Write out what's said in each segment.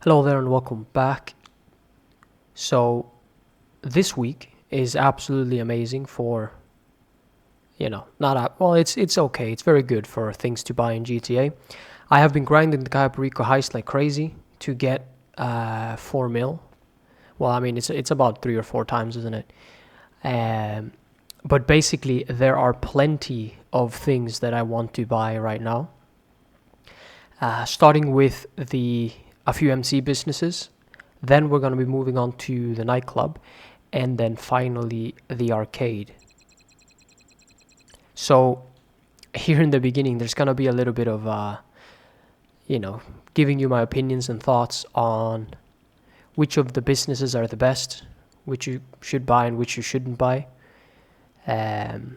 Hello there and welcome back. So this week is absolutely amazing for, it's okay. It's very good for things to buy in GTA. I have been grinding the Caipirico heist like crazy to get 4 mil. Well, I mean it's about 3 or 4 times, isn't it? Um, but basically there are plenty of things that I want to buy right now. Starting with a few MC businesses. Then we're going to be moving on to the nightclub, and then finally the arcade. So here in the beginning, there's going to be a little bit of, giving you my opinions and thoughts on which of the businesses are the best, which you should buy and which you shouldn't buy. And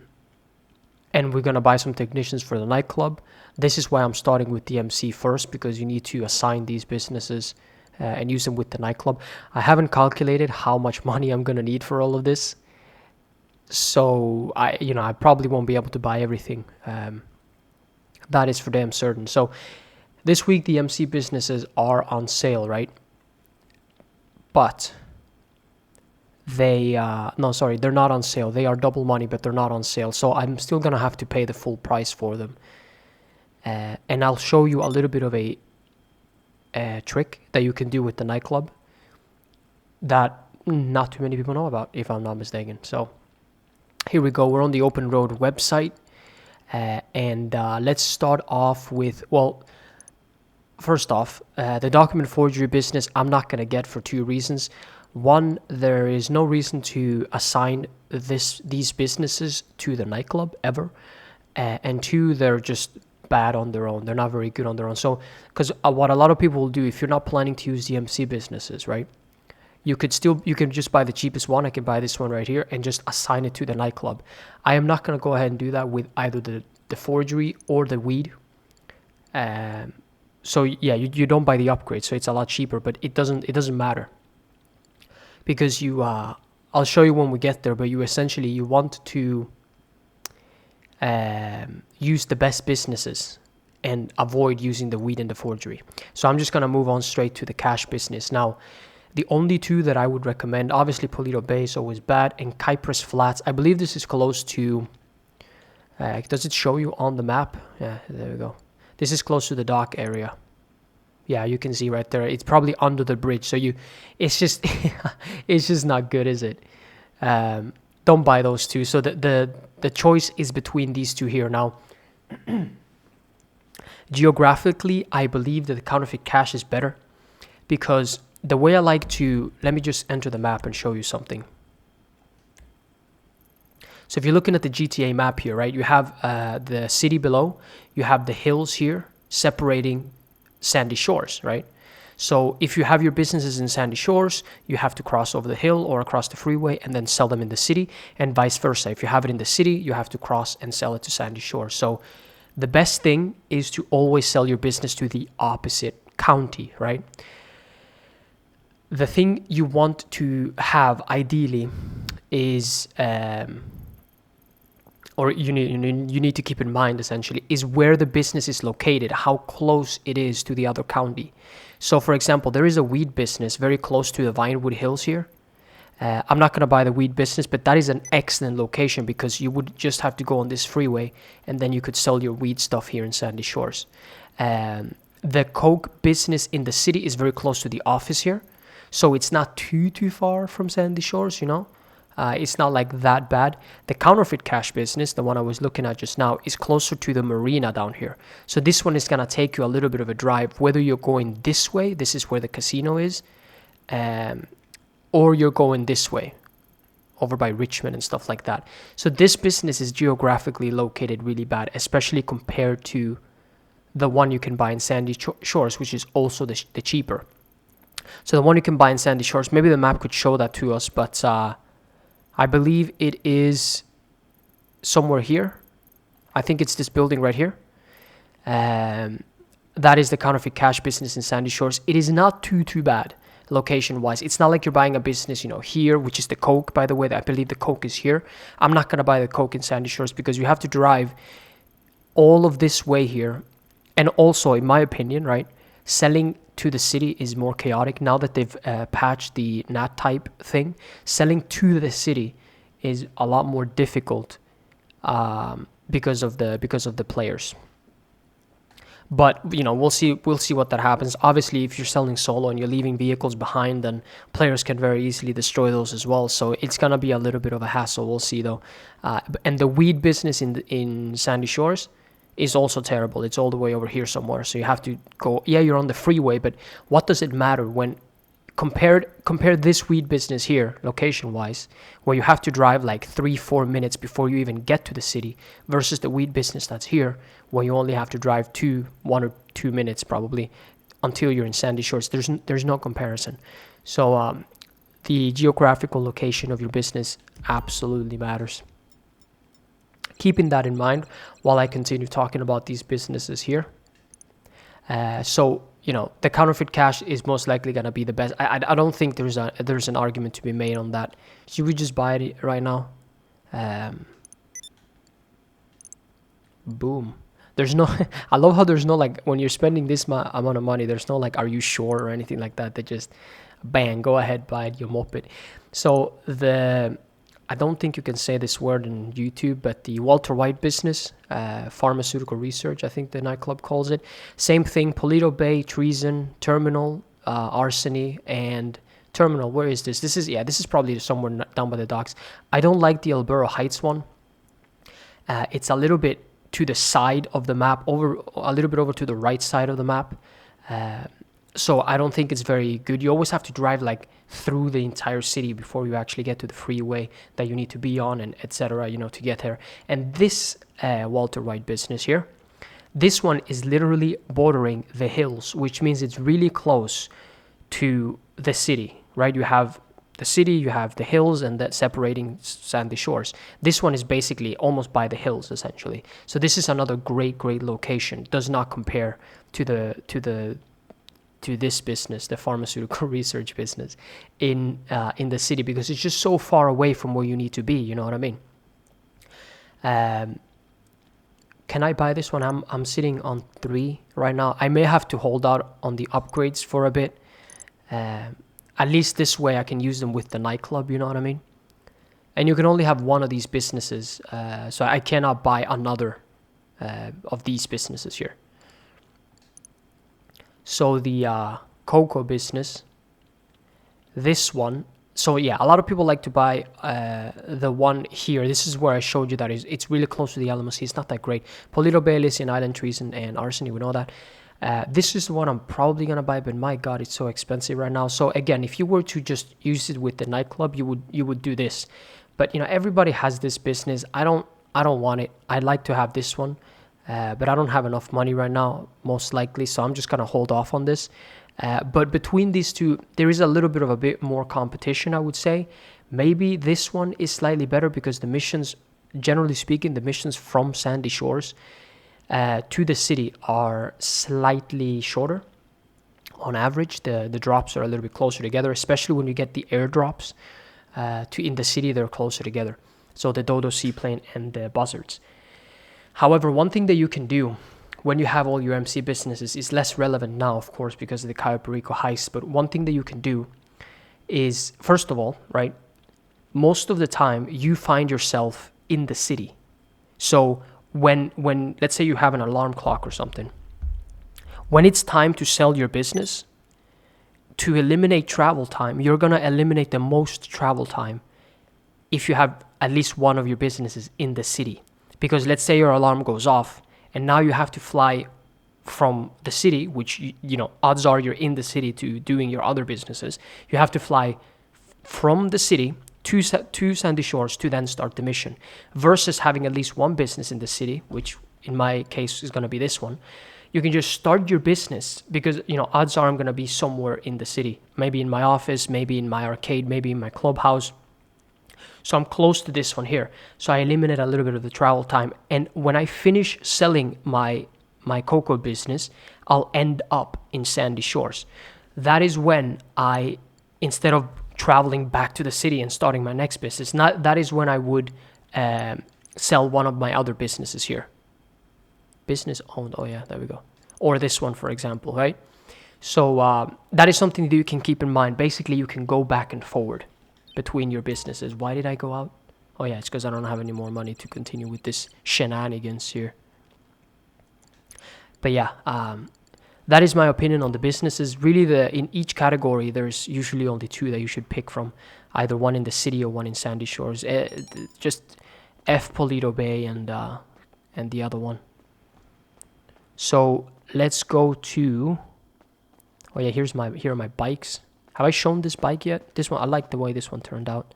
we're going to buy some technicians for the nightclub. This is why I'm starting with the MC first, because you need to assign these businesses and use them with the nightclub. I haven't calculated how much money I'm going to need for all of this. So I probably won't be able to buy everything. That is for damn certain. So this week the MC businesses are on sale, right? But they're not on sale. They are double money, but they're not on sale. So I'm still going to have to pay the full price for them. And I'll show you a little bit of a trick that you can do with the nightclub that not too many people know about, if I'm not mistaken. So here we go. We're on the Open Road website. And let's start off with, first off, the document forgery business I'm not going to get for 2 reasons. One, there is no reason to assign these businesses to the nightclub ever. And 2, they're just bad on their own. They're not very good on their own. So, because what a lot of people will do, if you're not planning to use the MC businesses, right? You can just buy the cheapest one. I can buy this one right here and just assign it to the nightclub. I am not going to go ahead and do that with either the forgery or the weed. So yeah, you don't buy the upgrade, so it's a lot cheaper, but it doesn't matter. Because I'll show you when we get there, but you want to use the best businesses and avoid using the weed and the forgery. So I'm just going to move on straight to the cash business. Now, the only 2 that I would recommend, obviously Polito Bay is always bad, and Cypress Flats. I believe this is close to, does it show you on the map? Yeah, there we go. This is close to the dock area. Yeah, you can see right there. It's probably under the bridge. So it's just not good, is it? Don't buy those 2. So the choice is between these 2 here. Now, geographically, I believe that the counterfeit cash is better, because the way I like to, let me just enter the map and show you something. So if you're looking at the GTA map here, right, you have the city below, you have the hills here separating Sandy Shores, right? So if you have your businesses in Sandy Shores, you have to cross over the hill or across the freeway and then sell them in the city, and vice versa. If you have it in the city, you have to cross and sell it to Sandy Shores. So the best thing is to always sell your business to the opposite county, right? The thing you want to have ideally is, or you need to keep in mind essentially, is where the business is located, how close it is to the other county. So for example, there is a weed business very close to the Vinewood Hills here. I'm not going to buy the weed business, but that is an excellent location, because you would just have to go on this freeway and then you could sell your weed stuff here in Sandy Shores. The coke business in the city is very close to the office here. So it's not too far from Sandy Shores, it's not like that bad. The counterfeit cash business, the one I was looking at just now, is closer to the marina down here. So this one is going to take you a little bit of a drive, whether you're going this way, this is where the casino is, or you're going this way, over by Richmond and stuff like that. So this business is geographically located really bad, especially compared to the one you can buy in Sandy Shores, which is also the cheaper. So the one you can buy in Sandy Shores, maybe the map could show that to us, but I believe it is somewhere here. I think it's this building right here. That is the counterfeit cash business in Sandy Shores. It is not too bad location-wise. It's not like you're buying a business, here, which is the coke, by the way. I believe the coke is here. I'm not going to buy the coke in Sandy Shores, because you have to drive all of this way here. And also, in my opinion, right, Selling to the city is more chaotic now that they've patched the NAT type thing. Selling to the city is a lot more difficult because of the players. But we'll see what that happens. Obviously, if you're selling solo and you're leaving vehicles behind, then players can very easily destroy those as well. So it's gonna be a little bit of a hassle. We'll see though. And the weed business in Sandy Shores is also terrible. It's all the way over here somewhere. So you have to go. Yeah, you're on the freeway, but what does it matter when compare this weed business here, location-wise, where you have to drive like 3-4 minutes before you even get to the city, versus the weed business that's here, where you only have to drive 1 or 2 minutes probably until you're in Sandy Shores. There's no comparison. So the geographical location of your business absolutely matters. Keeping that in mind while I continue talking about these businesses here. The counterfeit cash is most likely going to be the best. I don't think there's an argument to be made on that. Should we just buy it right now? Boom. There's no, I love how there's no like, when you're spending this amount of money, there's no like, are you sure or anything like that. They just, bang, go ahead, buy it, you mop it. So I don't think you can say this word in YouTube, but the Walter White business, pharmaceutical research, I think the nightclub calls it. Same thing, Polito Bay, treason, terminal, arsony, and terminal. Where is this? This is probably somewhere down by the docks. I don't like the El Burro Heights one. It's a little bit to the side of the map, a little bit over to the right side of the map. So I don't think it's very good. You always have to drive like through the entire city before you actually get to the freeway that you need to be on, and etc. To get there. And this Walter White business here, this one is literally bordering the hills, which means it's really close to the city, right? You have the city, you have the hills, and that separating Sandy Shores. This one is basically almost by the hills, essentially. So this is another great location. Does not compare to this business, the pharmaceutical research business in the city, because it's just so far away from where you need to be. You know what I mean? Can I buy this one? I'm sitting on 3 right now. I may have to hold out on the upgrades for a bit. At least this way I can use them with the nightclub. You know what I mean? And you can only have one of these businesses, so I cannot buy another of these businesses here. So the cocoa business, this one. So yeah, a lot of people like to buy the one here. This is where I showed you that it's really close to the LMC. It's not that great. Polito Bay, Lycian Island, treason, and arsony. We know that. This is the one I'm probably gonna buy, but my God, it's so expensive right now. So again, if you were to just use it with the nightclub, you would do this. But everybody has this business. I don't want it. I'd like to have this one. But I don't have enough money right now, most likely, so I'm just going to hold off on this. But between these two, there is a little bit of a bit more competition, I would say. Maybe this one is slightly better because the missions, generally speaking, the missions from Sandy Shores to the city are slightly shorter. On average, the drops are a little bit closer together, especially when you get the airdrops in the city, they're closer together. So the Dodo seaplane and the buzzards. However, one thing that you can do when you have all your MC businesses is less relevant now, of course, because of the Cayo Perico heist. But one thing that you can do is, first of all, right, most of the time you find yourself in the city. So when let's say you have an alarm clock or something, when it's time to sell your business, to eliminate travel time, you're going to eliminate the most travel time if you have at least one of your businesses in the city. Because let's say your alarm goes off and now you have to fly from the city, which, odds are you're in the city to doing your other businesses. You have to fly from the city to Sandy Shores to then start the mission, versus having at least one business in the city, which in my case is going to be this one. You can just start your business because, odds are I'm going to be somewhere in the city, maybe in my office, maybe in my arcade, maybe in my clubhouse. So I'm close to this one here. So I eliminate a little bit of the travel time. And when I finish selling my cocoa business, I'll end up in Sandy Shores. That is when I, instead of traveling back to the city and starting my next business, that is when I would sell one of my other businesses here. Business owned, oh yeah, there we go. Or this one, for example, right? So that is something that you can keep in mind. Basically, you can go back and forward between your businesses. Why did I go out? Oh yeah, it's because I don't have any more money to continue with this shenanigans here. But yeah, that is my opinion on the businesses. Really, in each category, there's usually only two that you should pick from, either one in the city or one in Sandy Shores. Just F Polito Bay and the other one. So let's go to. Oh yeah, here are my bikes. Have I shown this bike yet? This one, I like the way this one turned out.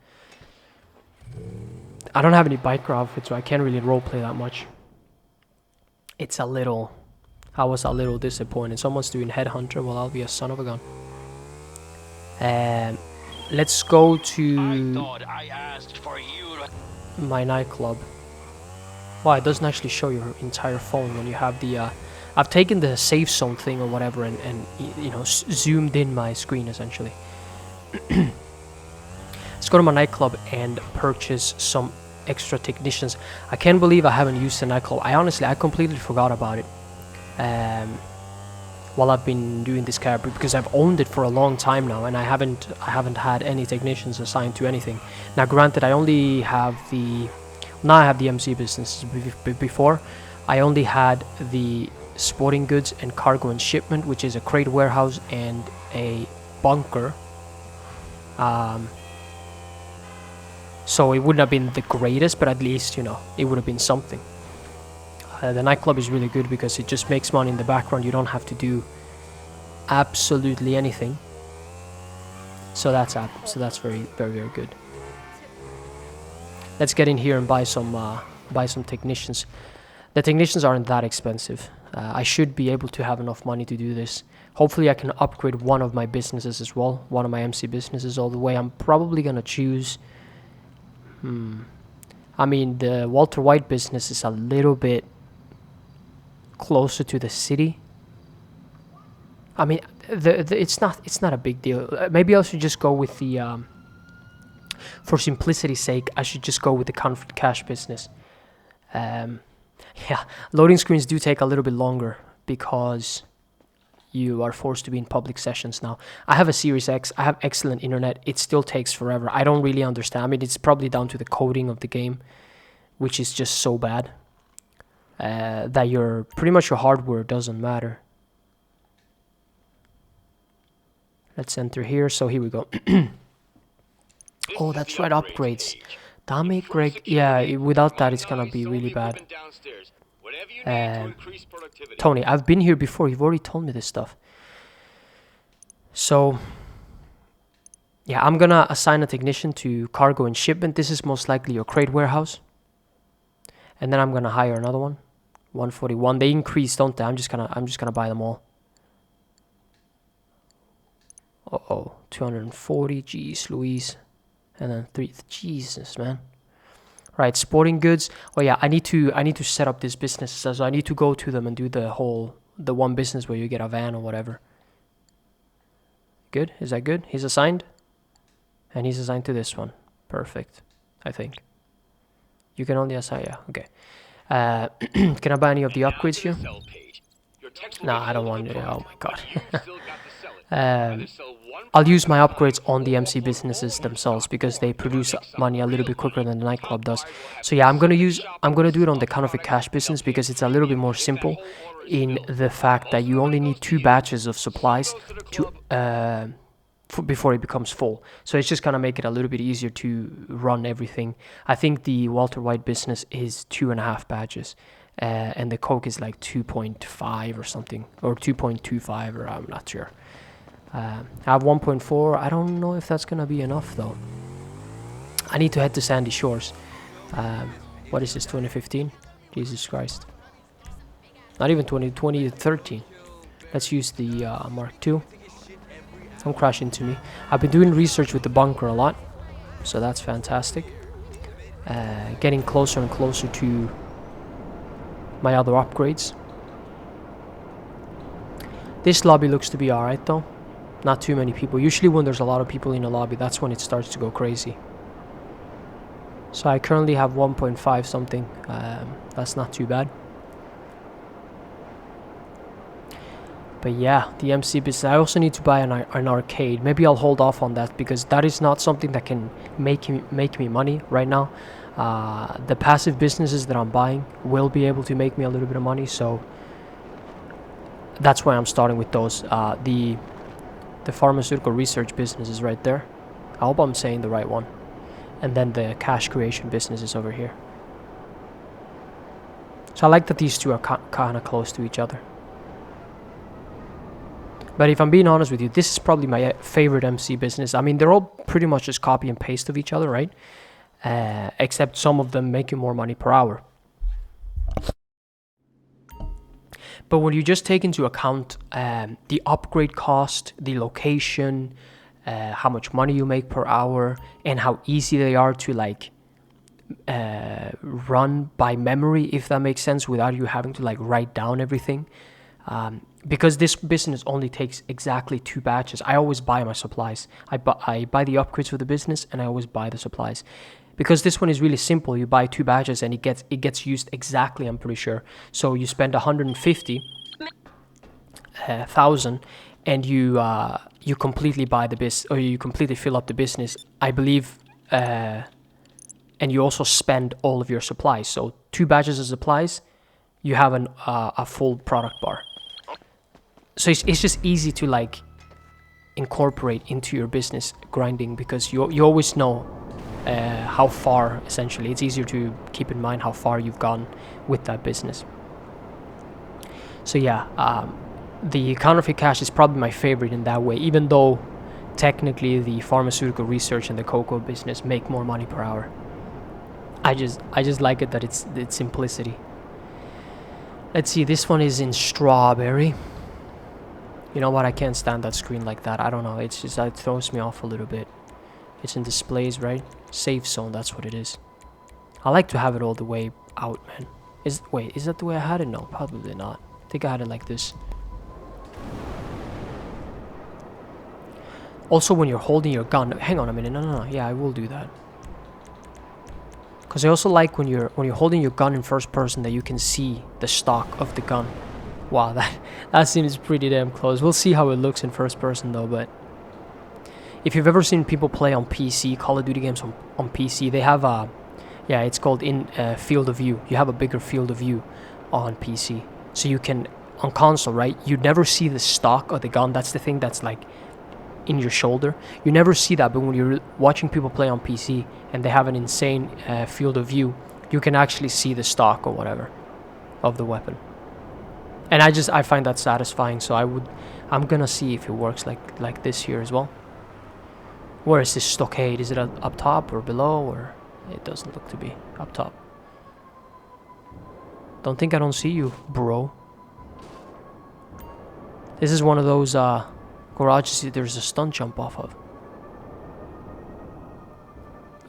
I don't have any biker outfits, so I can't really roleplay that much. I was a little disappointed. Someone's doing Headhunter, well, I'll be a son of a gun. Let's go to my nightclub. Well, it doesn't actually show your entire phone when you have the... I've taken the safe zone thing or whatever and zoomed in my screen, essentially. Let's go to my nightclub and purchase some extra technicians. I can't believe I haven't used the nightclub. I completely forgot about it. While I've been doing this character, because I've owned it for a long time now, and I haven't had any technicians assigned to anything. Now, granted, I only have now I have the MC business. Before, I only had the sporting goods and cargo and shipment, which is a crate warehouse and a bunker. So it wouldn't have been the greatest, but at least it would have been something. The nightclub is really good because it just makes money in the background. You don't have to do absolutely anything. So that's very, very, very good. Let's get in here and buy some technicians. The technicians aren't that expensive. I should be able to have enough money to do this. Hopefully I can upgrade one of my businesses as well. One of my MC businesses all the way. I'm probably going to choose... I mean, the Walter White business is a little bit closer to the city. I mean, it's not a big deal. Maybe I should just go with the... for simplicity's sake, I should just go with the Comfort Cash business. Yeah, loading screens do take a little bit longer because you are forced to be in public sessions now. I have a Series X. I have excellent internet. It still takes forever. I don't really understand. I mean, it's probably down to the coding of the game, which is just so bad that pretty much your hardware doesn't matter. Let's enter here. So here we go. Oh, that's right, upgrades. Damn it, Greg. Yeah, without that, it's gonna be really bad. Tony, I've been here before. You've already told me this stuff. So, yeah, I'm gonna assign a technician to cargo and shipment. This is most likely your crate warehouse. And then I'm gonna hire another one. 141. They increase, don't they? I'm just gonna buy them all. Uh-oh, 240. Jeez, Louise. And then 3. Jesus, man. Right, sporting goods. Oh yeah, I need to set up this business. So I need to go to them and do the one business where you get a van or whatever. Good? Is that good? He's assigned? And he's assigned to this one. Perfect, I think. You can only assign, yeah, okay. Can I buy any of the upgrades here? No, I don't want it. Oh my god. I'll use my upgrades on the MC businesses themselves because they produce money a little bit quicker than the nightclub does. So yeah, I'm gonna do it on the counterfeit cash business because it's a little bit more simple in the fact that you only need 2 batches of supplies to before it becomes full. So it's just gonna make it a little bit easier to run everything. I think the Walter White business is 2.5 batches. And the Coke is like 2.5 or something, or 2.25, or I'm not sure. I have 1.4. I don't know if that's gonna be enough though. I need to head to Sandy Shores. What is this, 2015? Jesus Christ. Not even 2013. Let's use the Mark II. Don't crash into me. I've been doing research with the bunker a lot, so that's fantastic. Getting closer and closer to my other upgrades. This lobby looks to be alright though. Not too many people. Usually when there's a lot of people in a lobby, that's when it starts to go crazy. So I currently have 1.5 something. That's not too bad. But yeah, the MC business. I also need to buy an arcade. Maybe I'll hold off on that because that is not something that can make me money right now. The passive businesses that I'm buying will be able to make me a little bit of money, so that's why I'm starting with those. The pharmaceutical research business is right there. I hope I'm saying the right one. And then the cash creation business is over here. So I like that these two are kind of close to each other. But if I'm being honest with you, this is probably my favorite MC business. I mean, they're all pretty much just copy and paste of each other, right? Except some of them make you more money per hour. But when you just take into account the upgrade cost, the location, how much money you make per hour, and how easy they are to like run by memory, if that makes sense, without you having to like write down everything. Because this business only takes exactly 2 batches. I always buy my supplies. I buy the upgrades for the business, and I always buy the supplies. Because this one is really simple. You buy 2 batches, and it gets used exactly, I'm pretty sure. So you spend 150,000, and you completely buy the or you completely fill up the business, I believe. And you also spend all of your supplies. So 2 batches of supplies, you have a full product bar. So it's just easy to like incorporate into your business grinding, because you always know how far, essentially. It's easier to keep in mind how far you've gone with that business. So yeah, the counterfeit cash is probably my favorite in that way, even though technically the pharmaceutical research and the cocoa business make more money per hour. I just like it that it's simplicity. Let's see, this one is in strawberry. You know what, I can't stand that screen like that. I don't know, it's just, it throws me off a little bit. It's in displays, right? Safe zone, that's what it is. I like to have it all the way out, man. Wait, is that the way I had it? No, probably not. I think I had it like this. Also, when you're holding your gun, hang on a minute, no, yeah, I will do that. Because I also like when you're holding your gun in first person that you can see the stock of the gun. Wow, that seems pretty damn close. We'll see how it looks in first person though, but if you've ever seen people play on PC, Call of Duty games on PC, they have yeah, it's called field of view. You have a bigger field of view on PC. So you can, on console, right, you never see the stock of the gun. That's the thing that's like in your shoulder. You never see that, but when you're watching people play on PC and they have an insane field of view, you can actually see the stock or whatever of the weapon. And I find that satisfying, so I'm gonna see if it works like this here as well. Where is this stockade? Is it up top or below, or it doesn't look to be up top? Don't think I don't see you, bro. This is one of those garages there's a stunt jump off of.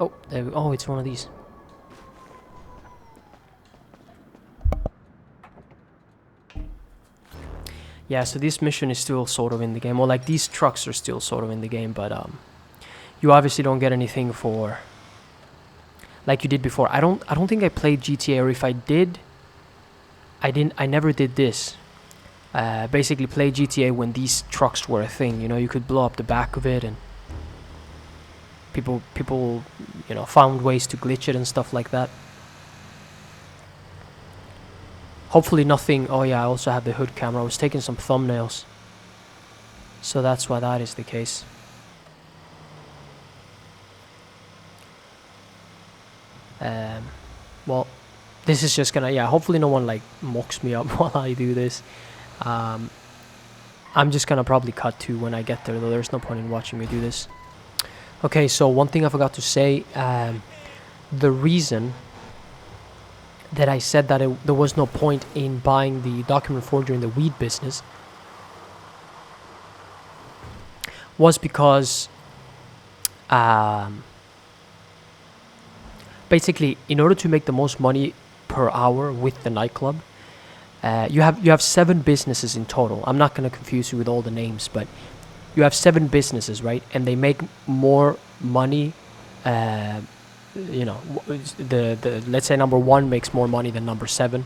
Oh, there we go. Oh, it's one of these. Yeah, so this mission is still sort of in the game. Well, like these trucks are still sort of in the game, but you obviously don't get anything for like you did before. I don't think I played GTA, or if I did, I never did this. Basically play GTA when these trucks were a thing. You know, you could blow up the back of it, and people you know, found ways to glitch it and stuff like that. Hopefully nothing. Oh yeah, I also have the hood camera. I was taking some thumbnails, so that's why that is the case. Well, this is just gonna, yeah, hopefully no one like mocks me up while I do this. I'm just gonna probably cut to when I get there, though. There's no point in watching me do this. Okay, so one thing I forgot to say, the reason that I said that there was no point in buying the document forger in the weed business was because basically, in order to make the most money per hour with the nightclub, you have 7 businesses in total. I'm not going to confuse you with all the names, but you have 7 businesses, right? And they make more money. You know, the let's say number 1 makes more money than number 7.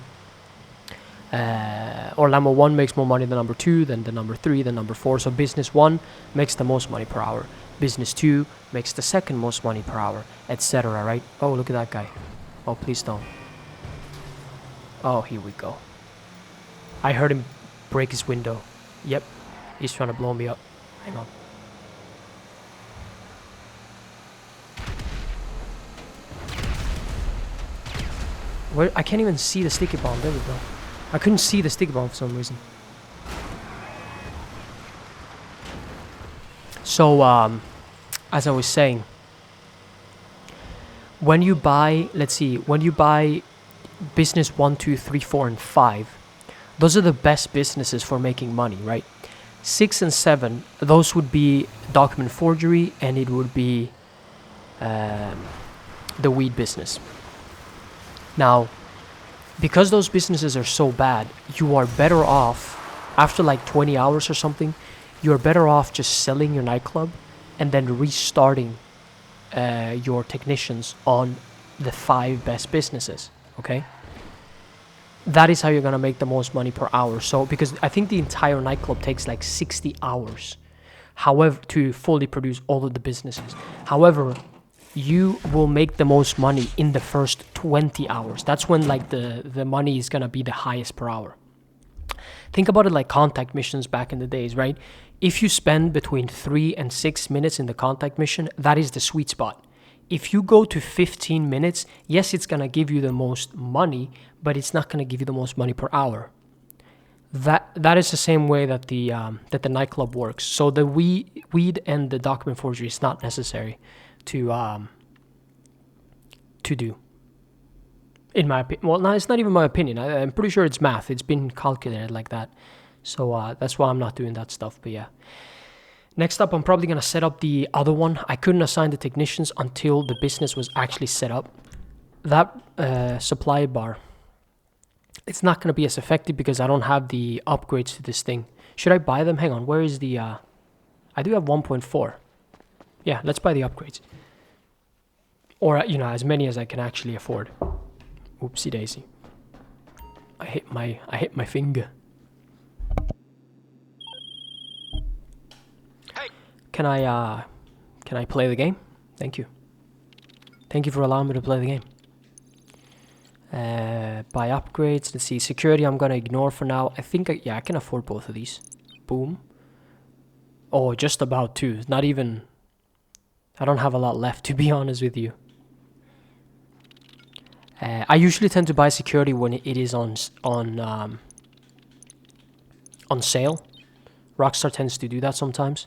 or number 1 makes more money than number 2, then the number 3, then number 4. So business 1 makes the most money per hour. Business 2 makes the second most money per hour, etc. Right? Oh, look at that guy. Oh, please don't. Oh, here we go. I heard him break his window. Yep, he's trying to blow me up. Hang on. Where? I can't even see the sticky bomb. There we go. I couldn't see the sticky bomb for some reason. So, as I was saying, when you buy, let's see, when you buy business 1, 2, 3, 4, and 5, those are the best businesses for making money, right? 6 and 7, those would be document forgery, and it would be the weed business. Now, because those businesses are so bad, you are better off, after like 20 hours or something, you're better off just selling your nightclub and then restarting your technicians on the 5 best businesses, okay? That is how you're gonna make the most money per hour. So, because I think the entire nightclub takes like 60 hours, however, to fully produce all of the businesses. However, you will make the most money in the first 20 hours. That's when like the money is gonna be the highest per hour. Think about it like contact missions back in the days, right? If you spend between 3 and 6 minutes in the contact mission, that is the sweet spot. If you go to 15 minutes, yes, it's gonna give you the most money, but it's not gonna give you the most money per hour. That is the same way that the nightclub works. So the weed and the document forgery is not necessary to do. In my opinion, well, no, it's not even my opinion. I'm pretty sure it's math. It's been calculated like that. So that's why I'm not doing that stuff. But yeah. Next up, I'm probably going to set up the other one. I couldn't assign the technicians until the business was actually set up. That supply bar, it's not going to be as effective because I don't have the upgrades to this thing. Should I buy them? Hang on, where is the... I do have 1.4. Yeah, let's buy the upgrades. Or, you know, as many as I can actually afford. Oopsie daisy. I hit my finger. Can I play the game? Thank you. Thank you for allowing me to play the game. Buy upgrades. Let's see. Security I'm gonna ignore for now. I think I can afford both of these. Boom. Oh, just about two. Not even... I don't have a lot left, to be honest with you. I usually tend to buy security when it is on sale. Rockstar tends to do that sometimes.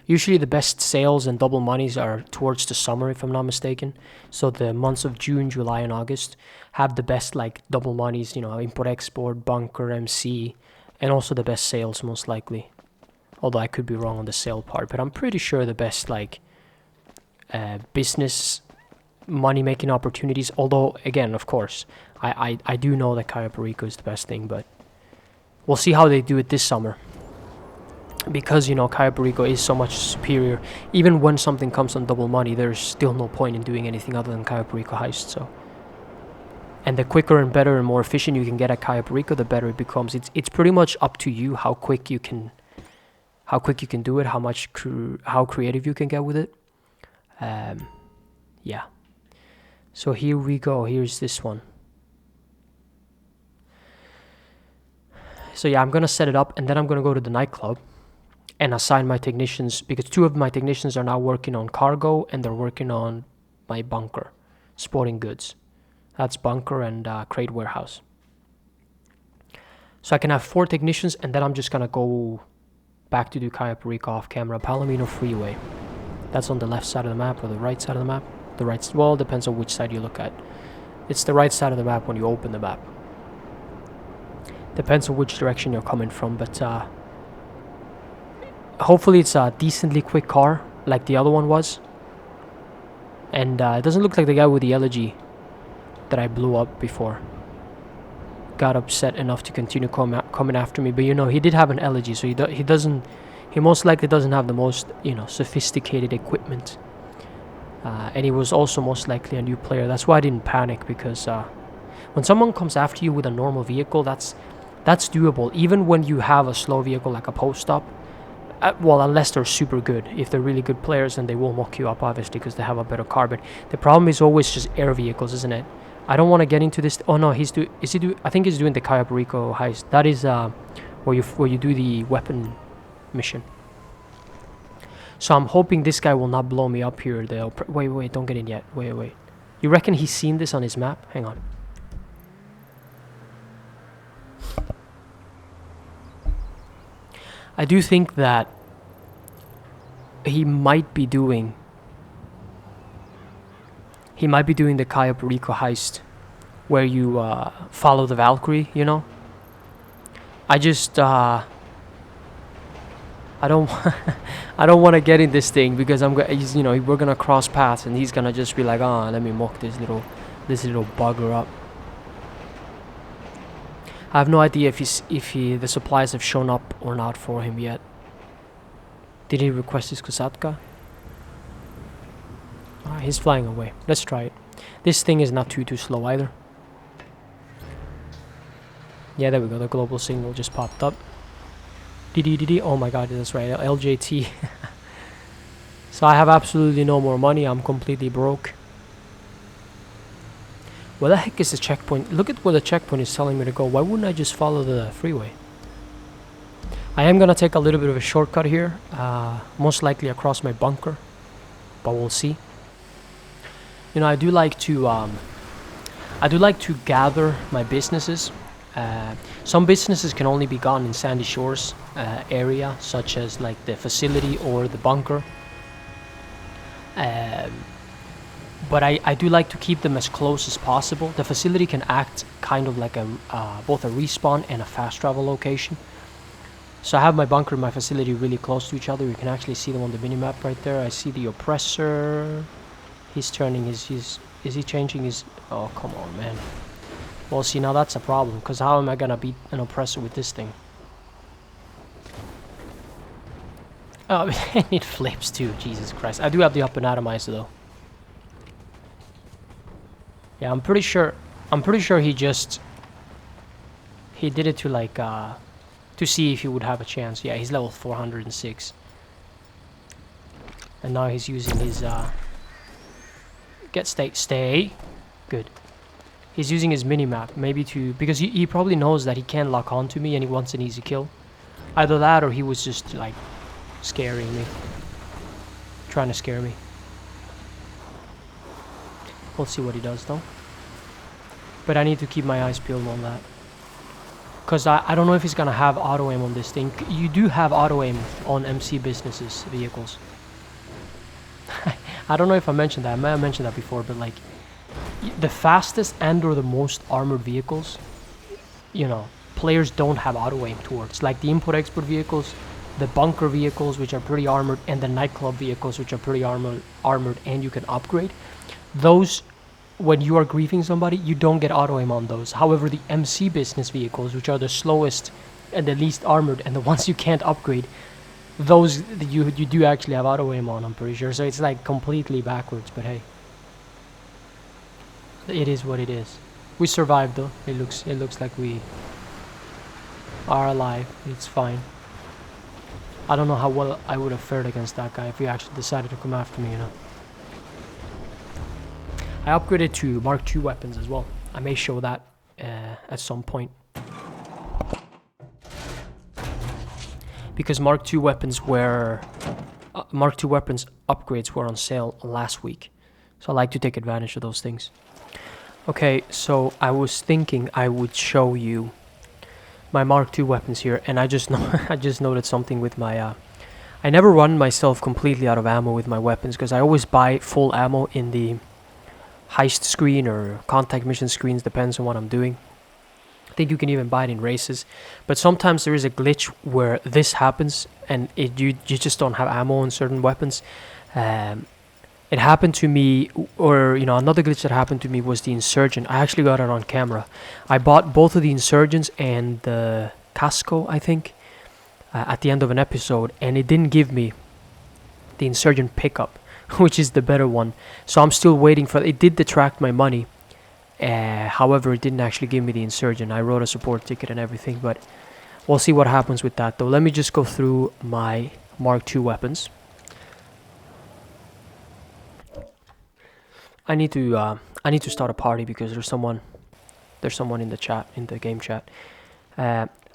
Usually the best sales and double monies are towards the summer, if I'm not mistaken. So the months of June, July, and August have the best like double monies, you know, import-export, bunker, MC, and also the best sales most likely. Although I could be wrong on the sale part, but I'm pretty sure the best like business money-making opportunities. Although again, of course, I do know that Cayo Perico is the best thing, but we'll see how they do it this summer. Because, you know, Cayo Perico is so much superior. Even when something comes on double money, there's still no point in doing anything other than Cayo Perico heist, so. And the quicker and better and more efficient you can get at Cayo Perico, the better it becomes. It's pretty much up to you how quick you can do it, how creative you can get with it. Yeah. So here we go. Here's this one. So yeah, I'm gonna set it up, and then I'm gonna go to the nightclub and assign my technicians, because 2 of my technicians are now working on cargo and they're working on my bunker, sporting goods. That's bunker and crate warehouse. So I can have 4 technicians, and then I'm just gonna go back to do Cayo Perico off camera. Palomino Freeway. That's on the left side of the map or the right side of the map. The right, well, it depends on which side you look at. It's the right side of the map when you open the map. Depends on which direction you're coming from, but hopefully it's a decently quick car like the other one was. And it doesn't look like the guy with the elegy that I blew up before got upset enough to continue coming after me. But you know, he did have an elegy, so he most likely doesn't have the most, you know, sophisticated equipment. And he was also most likely a new player. That's why I didn't panic, because When someone comes after you with a normal vehicle, that's doable. Even when you have a slow vehicle like a post-up, well, unless they're super good. If they're really good players, then they will mock you up, obviously, because they have a better car. But the problem is always just air vehicles, isn't it? I don't want to get into this. Oh no, I think he's doing the Cayo Perico heist. That is where you do the weapon mission. So I'm hoping this guy will not blow me up here. Wait, don't get in yet. Wait. You reckon he's seen this on his map? Hang on. I do think that he might be doing the Cayo Perico heist where you follow the Valkyrie, you know? I just I don't I don't want to get in this thing because we're gonna cross paths and he's gonna just be like, oh, let me mock this little bugger up. I have no idea if the supplies have shown up or not for him yet. Did he request his Kosatka? Alright, he's flying away. Let's try it. This thing is not too slow either. Yeah, there we go. The global signal just popped up. Oh my god, that's right. LJT. So I have absolutely no more money. I'm completely broke. Where the heck is the checkpoint? Look at where the checkpoint is telling me to go. Why wouldn't I just follow the freeway? I am gonna take a little bit of a shortcut here, most likely across my bunker, but we'll see. I do like to gather my businesses. Some businesses can only be gotten in Sandy Shores area, such as like the facility or the bunker. But I do like to keep them as close as possible. The facility can act kind of like both a respawn and a fast travel location. So I have my bunker and my facility really close to each other. You can actually see them on the minimap right there. I see the oppressor. He's turning is he changing his... Oh, come on, man. Well, see, now that's a problem, because how am I gonna beat an oppressor with this thing? Oh, and it flips too, Jesus Christ. I do have the up and atomizer though. Yeah, I'm pretty sure he did it to like to see if he would have a chance. Yeah, he's level 406. And now he's using his stay. Good. He's using his minimap, maybe because he probably knows that he can't lock onto me and he wants an easy kill. Either that or he was just like scaring me. Trying to scare me. We'll see what he does though. But I need to keep my eyes peeled on that. Because I don't know if he's going to have auto aim on this thing. You do have auto aim on MC businesses vehicles. I don't know if I mentioned that. I may have mentioned that before, but like the fastest and or the most armored vehicles, players don't have auto aim towards. Like the import-export vehicles, the bunker vehicles, which are pretty armored, and the nightclub vehicles, which are pretty armored and you can upgrade. Those, when you are griefing somebody, you don't get auto aim on those. However, the MC business vehicles, which are the slowest and the least armored and the ones you can't upgrade, those you do actually have auto aim on, I'm pretty sure. So it's like completely backwards, but hey, it is what it is. We survived though. It looks like we are alive. It's fine. I don't know how well I would have fared against that guy if he actually decided to come after me, I upgraded to Mark II weapons as well. I may show that at some point. Because Mark II weapons upgrades were on sale last week. So I like to take advantage of those things. Okay, so I was thinking I would show you my Mark II weapons here, and I just noted something with my I never run myself completely out of ammo with my weapons because I always buy full ammo in the heist screen or contact mission screens, depends on what I'm doing. I think you can even buy it in races, but sometimes there is a glitch where this happens and you just don't have ammo on certain weapons. It happened to me, or another glitch that happened to me was the Insurgent. I actually got it on camera. I bought both of the Insurgents and the Casco, I think, at the end of an episode, and it didn't give me the Insurgent pickup, which is the better one. So I'm still waiting for it. It did detract my money, However, it didn't actually give me the insurgent. I wrote a support ticket and everything, but we'll see what happens with that though. Let me just go through my Mark II weapons. I need to start a party because there's someone in the chat, in the game chat.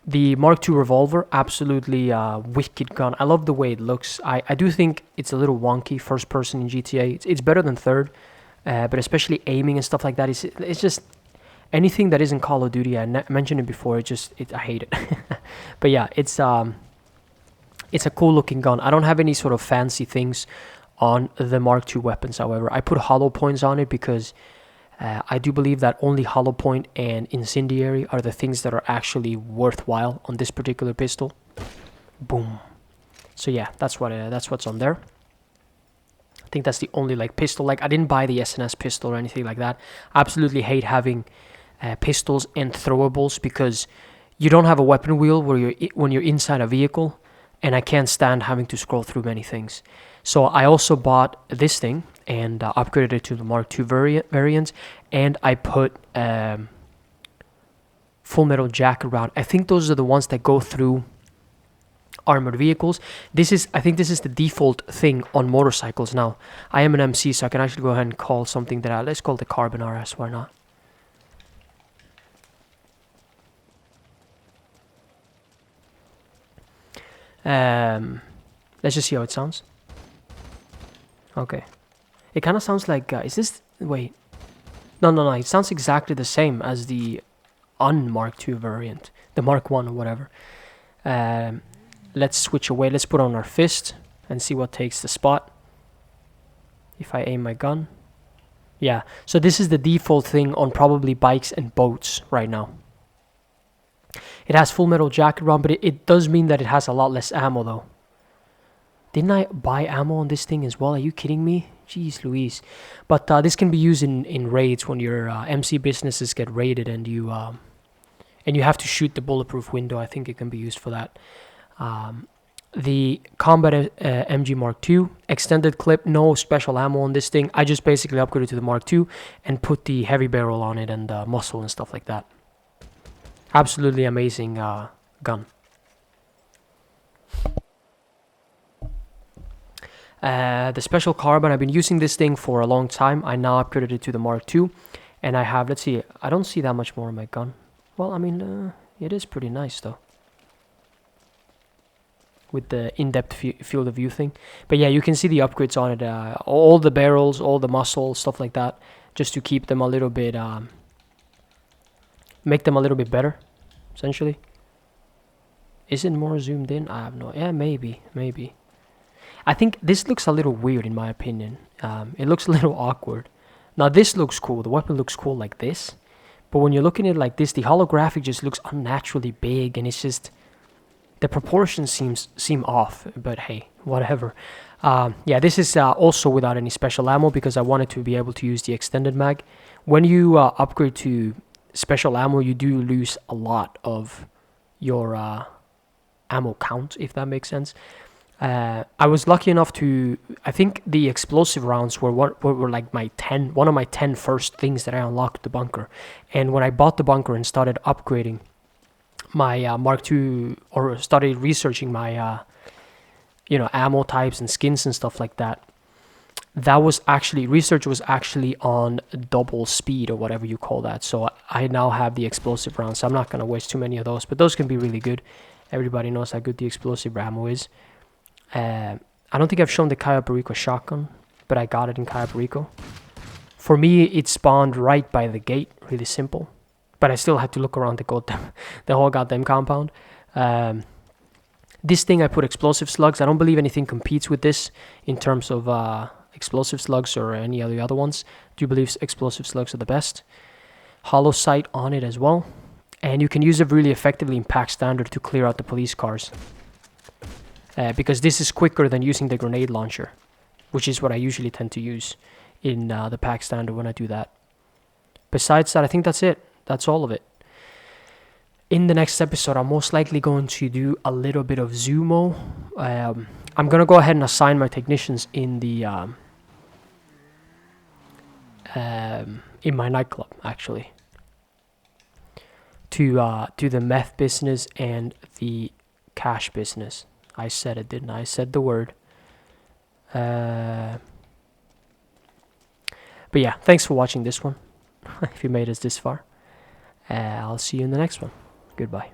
The Mark II revolver, absolutely wicked gun. I love the way it looks. I do think it's a little wonky first person in GTA. It's better than third, but especially aiming and stuff like that. It's just anything that isn't Call of Duty. I mentioned it before. I hate it. But yeah, it's a cool looking gun. I don't have any sort of fancy things on the Mark II weapons. However, I put hollow points on it because I do believe that only hollow point and incendiary are the things that are actually worthwhile on this particular pistol. Boom. So yeah, that's what's on there. I think that's the only pistol. I didn't buy the SNS pistol or anything like that. I absolutely hate having pistols and throwables because you don't have a weapon wheel when you're inside a vehicle, and I can't stand having to scroll through many things. So I also bought this thing and upgraded it to the Mark II variant, and I put full metal jacket round. I think those are the ones that go through armored vehicles. I think this is the default thing on motorcycles now. I am an MC, so I can actually go ahead and call something that let's call the Carbon RS, why not? Let's just see how it sounds. Okay. It kind of sounds like, is this, wait. No, it sounds exactly the same as the un-Mark II variant. The Mark I or whatever. Let's switch away. Let's put on our fist and see what takes the spot. If I aim my gun. Yeah, so this is the default thing on probably bikes and boats right now. It has full metal jacket round, but it does mean that it has a lot less ammo though. Didn't I buy ammo on this thing as well? Are you kidding me? Jeez Louise. But this can be used in raids when your MC businesses get raided and you have to shoot the bulletproof window. I think it can be used for that. The Combat MG Mark II, extended clip, no special ammo on this thing. I just basically upgraded to the Mark II and put the heavy barrel on it and muzzle and stuff like that. Absolutely amazing gun. The special carbine, I've been using this thing for a long time. I now upgraded it to the Mark II, and I have, let's see, I don't see that much more on my gun. Well, I mean, it is pretty nice though, with the in-depth field of view thing. But yeah, you can see the upgrades on it, all the barrels, all the muzzle, stuff like that, just to keep them a little bit, make them a little bit better, essentially. Is it more zoomed in? I have no, yeah, maybe. I think this looks a little weird in my opinion. It looks a little awkward. Now this looks cool, the weapon looks cool like this, but when you're looking at it like this, the holographic just looks unnaturally big, and it's just, the proportions seem off, but hey, whatever. Yeah, this is also without any special ammo because I wanted to be able to use the extended mag. When you upgrade to special ammo, you do lose a lot of your ammo count, if that makes sense. I was lucky enough to, I think the explosive rounds were like one of my 10 first things that I unlocked the bunker. And when I bought the bunker and started upgrading my Mark II, or started researching my ammo types and skins and stuff like that, research was actually on double speed or whatever you call that. So I now have the explosive rounds. So I'm not going to waste too many of those, but those can be really good. Everybody knows how good the explosive ammo is. I don't think I've shown the Cayo Perico shotgun, but I got it in Cayo Perico. For me, it spawned right by the gate, really simple. But I still had to look around the whole goddamn compound. This thing, I put explosive slugs. I don't believe anything competes with this in terms of explosive slugs or any of the other ones. I do believe explosive slugs are the best. Hollow sight on it as well. And you can use it really effectively in pack standard to clear out the police cars. Because this is quicker than using the grenade launcher, which is what I usually tend to use in the pack standard when I do that. Besides that, I think that's it. That's all of it. In the next episode, I'm most likely going to do a little bit of Zumo. I'm going to go ahead and assign my technicians in the in my nightclub, actually, to the meth business and the cash business. I said it, didn't I? I said the word. But yeah, thanks for watching this one. If you made us this far, I'll see you in the next one. Goodbye.